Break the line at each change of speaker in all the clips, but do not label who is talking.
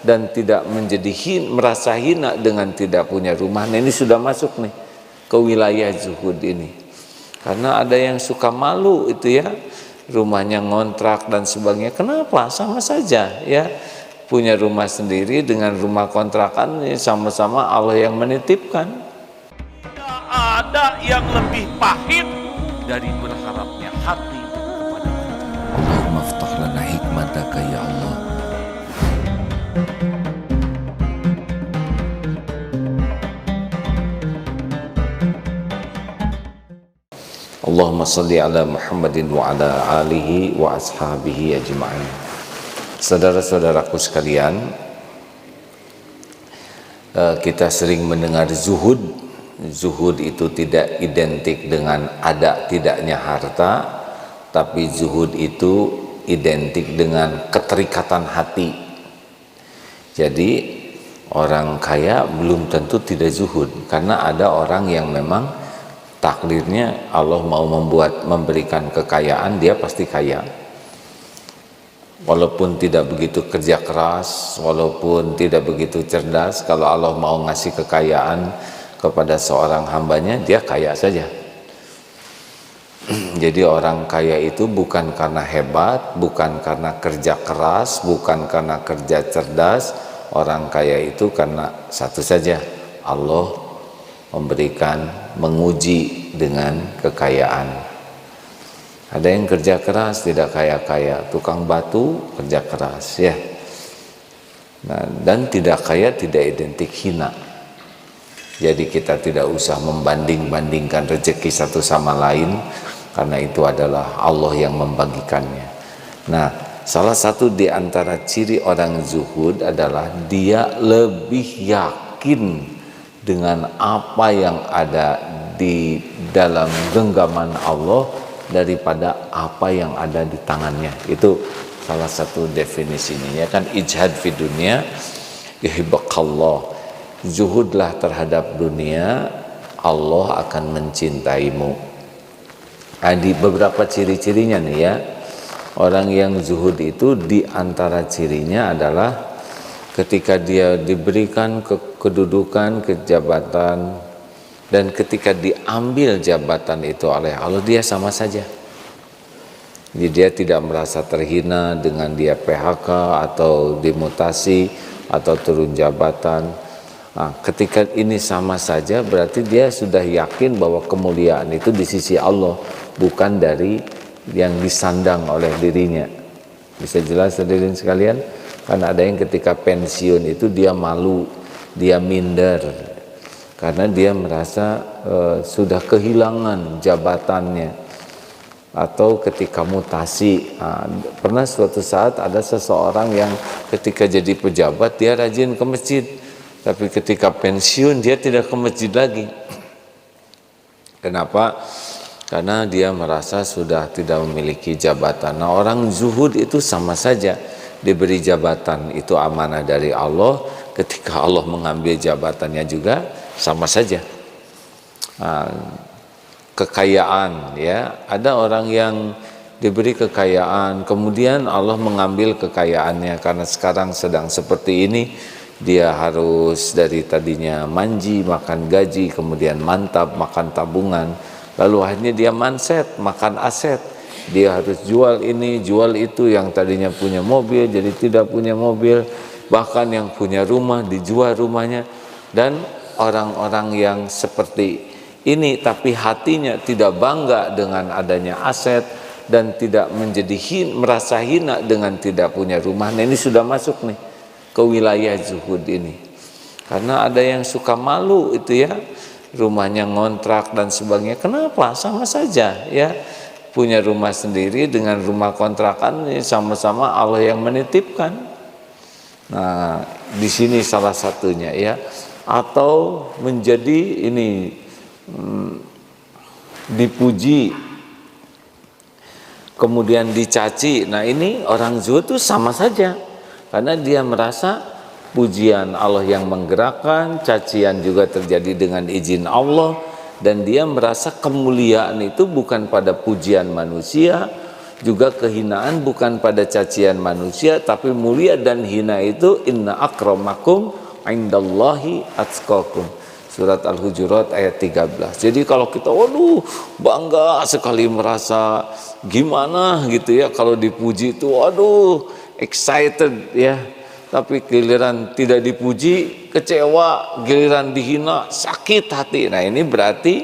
dan tidak menjadi merasa hina dengan tidak punya rumah. Nah, ini sudah masuk nih ke wilayah zuhud ini. Karena ada yang suka malu itu ya, rumahnya ngontrak dan sebagainya. Kenapa? Sama saja ya, punya rumah sendiri dengan rumah kontrakan ini sama-sama Allah yang menitipkan.
Tidak ada yang lebih pahit dari berharapnya hati kepada Allah.
Allahumma ftah lana hikmataka ya Allah.
Allahumma salli ala Muhammadin wa ala alihi wa ashabihi ajma'in. Saudara-saudaraku sekalian, kita sering mendengar zuhud. Zuhud itu tidak identik dengan ada tidaknya harta, tapi zuhud itu identik dengan keterikatan hati. Jadi orang kaya belum tentu tidak zuhud, karena ada orang yang memang takdirnya Allah mau memberikan kekayaan, dia pasti kaya. Walaupun tidak begitu kerja keras, walaupun tidak begitu cerdas, kalau Allah mau ngasih kekayaan kepada seorang hambanya, dia kaya saja. Jadi orang kaya itu bukan karena hebat, bukan karena kerja keras, bukan karena kerja cerdas. Orang kaya itu karena satu saja, Allah memberikan, menguji dengan kekayaan. Ada yang kerja keras tidak kaya-kaya, tukang batu kerja keras ya. Nah, dan tidak kaya tidak identik hina. Jadi kita tidak usah membanding-bandingkan rezeki satu sama lain, karena itu adalah Allah yang membagikannya. Nah, salah satu di antara ciri orang zuhud adalah dia lebih yakin dengan apa yang ada di dalam genggaman Allah daripada apa yang ada di tangannya. Itu salah satu definisinya ya kan, ijhad fi dunia yuhibbukallah. Zuhudlah terhadap dunia, Allah akan mencintaimu. Ada beberapa ciri-cirinya nih ya. Orang yang zuhud itu di antara cirinya adalah ketika dia diberikan kedudukan, kejabatan, dan ketika diambil jabatan itu oleh Allah, dia sama saja. Jadi dia tidak merasa terhina dengan dia PHK atau dimutasi atau turun jabatan. Nah, ketika ini sama saja, berarti dia sudah yakin bahwa kemuliaan itu di sisi Allah, bukan dari yang disandang oleh dirinya. Bisa jelas hadirin sekalian? Karena ada yang ketika pensiun itu dia malu, dia minder, karena dia merasa sudah kehilangan jabatannya. Atau ketika mutasi, pernah suatu saat ada seseorang yang ketika jadi pejabat dia rajin ke masjid, tapi ketika pensiun dia tidak ke masjid lagi. Kenapa? Karena dia merasa sudah tidak memiliki jabatan. Nah, orang zuhud itu sama saja, diberi jabatan itu amanah dari Allah, ketika Allah mengambil jabatannya juga sama saja. Kekayaan ya, ada orang yang diberi kekayaan kemudian Allah mengambil kekayaannya karena sekarang sedang seperti ini. Dia harus dari tadinya manji makan gaji, kemudian mantap makan tabungan, lalu akhirnya dia manset makan aset. Dia harus jual ini jual itu, yang tadinya punya mobil jadi tidak punya mobil, bahkan yang punya rumah dijual rumahnya. Dan orang-orang yang seperti ini tapi hatinya tidak bangga dengan adanya aset dan tidak menjadi merasa hina dengan tidak punya rumah. Nah, ini sudah masuk nih ke wilayah zuhud ini. Karena ada yang suka malu itu ya, rumahnya ngontrak dan sebagainya. Kenapa? Sama saja ya, punya rumah sendiri dengan rumah kontrakan ini sama-sama Allah yang menitipkan. Nah, di sini salah satunya ya. Atau menjadi ini dipuji kemudian dicaci. Nah, ini orang zuhud itu sama saja, karena dia merasa pujian Allah yang menggerakkan, cacian juga terjadi dengan izin Allah, dan dia merasa kemuliaan itu bukan pada pujian manusia, juga kehinaan bukan pada cacian manusia, tapi mulia dan hina itu inna akramakum indallahi atqakum. Surat Al-Hujurat ayat 13. Jadi kalau kita waduh bangga sekali merasa gimana gitu ya kalau dipuji itu waduh excited ya. Tapi giliran tidak dipuji kecewa, giliran dihina sakit hati. Nah, ini berarti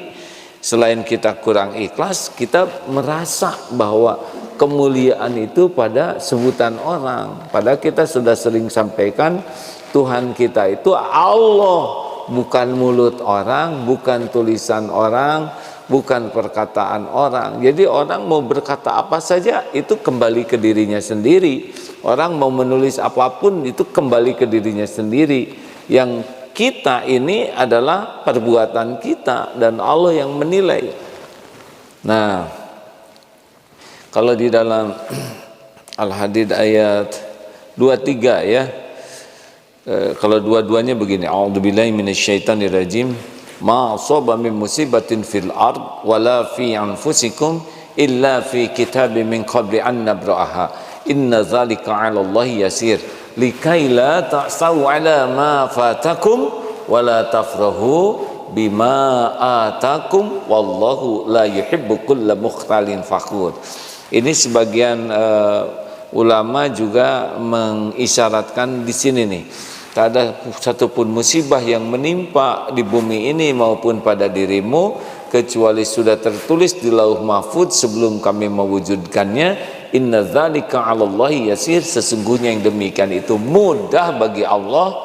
selain kita kurang ikhlas, kita merasa bahwa kemuliaan itu pada sebutan orang. Padahal kita sudah sering sampaikan Tuhan kita itu Allah, bukan mulut orang, bukan tulisan orang, bukan perkataan orang. Jadi orang mau berkata apa saja itu kembali ke dirinya sendiri. Orang mau menulis apapun itu kembali ke dirinya sendiri. Yang kita ini adalah perbuatan kita dan Allah yang menilai. Nah, kalau di dalam Al-Hadid ayat 23 ya, kalau dua-duanya begini, a'udzubillahi minasyaitonirrajim, ma asaba min musibatin fil ard wala fi anfusikum illa fi kitabim min qabli an nabra'aha inna dzalika 'ala Allahi yasir likai la ta'sau 'ala ma fatakum wala tafrahu bima atakum wallahu la yuhibbu kulla mukhtalin fakhur. Ini sebagian ulama juga mengisyaratkan di sini nih, tak ada satupun musibah yang menimpa di bumi ini maupun pada dirimu kecuali sudah tertulis di Lauh Mahfudz sebelum kami mewujudkannya. Inna dzalika 'alallahi yasir, sesungguhnya yang demikian itu mudah bagi Allah.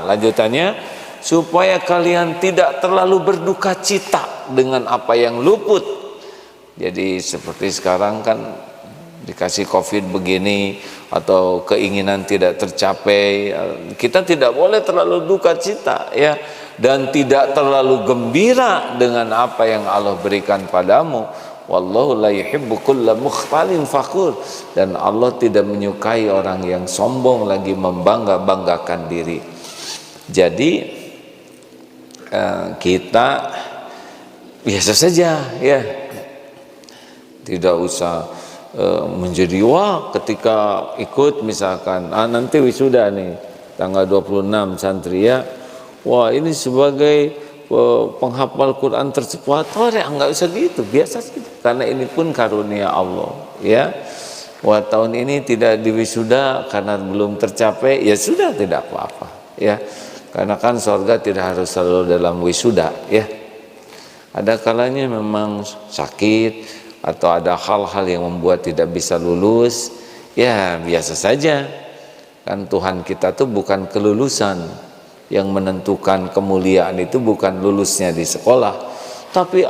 Lanjutannya, supaya kalian tidak terlalu berduka cita dengan apa yang luput. Jadi seperti sekarang kan dikasih COVID begini atau keinginan tidak tercapai, kita tidak boleh terlalu duka cita ya, dan tidak terlalu gembira dengan apa yang Allah berikan padamu. Wallahu la yuhibbu kulla mukhtalin fakhur, dan Allah tidak menyukai orang yang sombong lagi membangga-banggakan diri. Jadi kita biasa saja ya, tidak usah menjadi wah ketika ikut misalkan nanti wisuda nih tanggal 26 santri ya, wah ini sebagai penghafal Quran tercepat, enggak usah gitu, biasa gitu, karena ini pun karunia Allah ya. Wah tahun ini tidak diwisuda karena belum tercapai, ya sudah tidak apa-apa ya, karena kan surga tidak harus selalu dalam wisuda ya. Ada kalanya memang sakit atau ada hal-hal yang membuat tidak bisa lulus, ya biasa saja. Kan Tuhan kita tuh bukan kelulusan, yang menentukan kemuliaan itu bukan lulusnya di sekolah. Tapi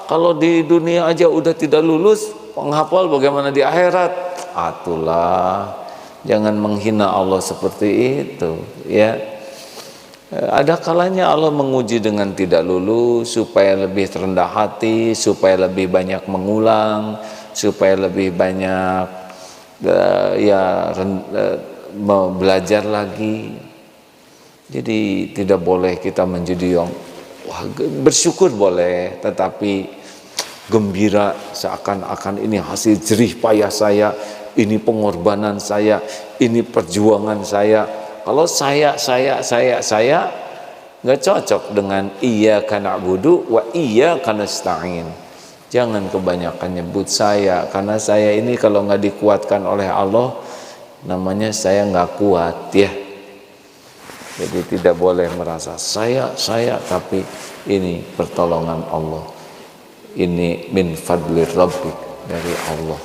kalau di dunia aja udah tidak lulus, penghafal bagaimana di akhirat? Atulah, jangan menghina Allah seperti itu ya. Ada kalanya Allah menguji dengan tidak lulus supaya lebih rendah hati, supaya lebih banyak mengulang, supaya lebih banyak belajar lagi. Jadi tidak boleh kita menjadi yang bersyukur boleh, tetapi gembira seakan-akan ini hasil jerih payah saya, ini pengorbanan saya, ini perjuangan saya. Kalau saya nggak cocok dengan iyyaka na'budu wa iyyaka nasta'in. Jangan kebanyakan nyebut saya, karena saya ini kalau nggak dikuatkan oleh Allah, namanya saya nggak kuat ya. Jadi tidak boleh merasa saya, tapi ini pertolongan Allah. Ini min fadli rabbik, dari Allah.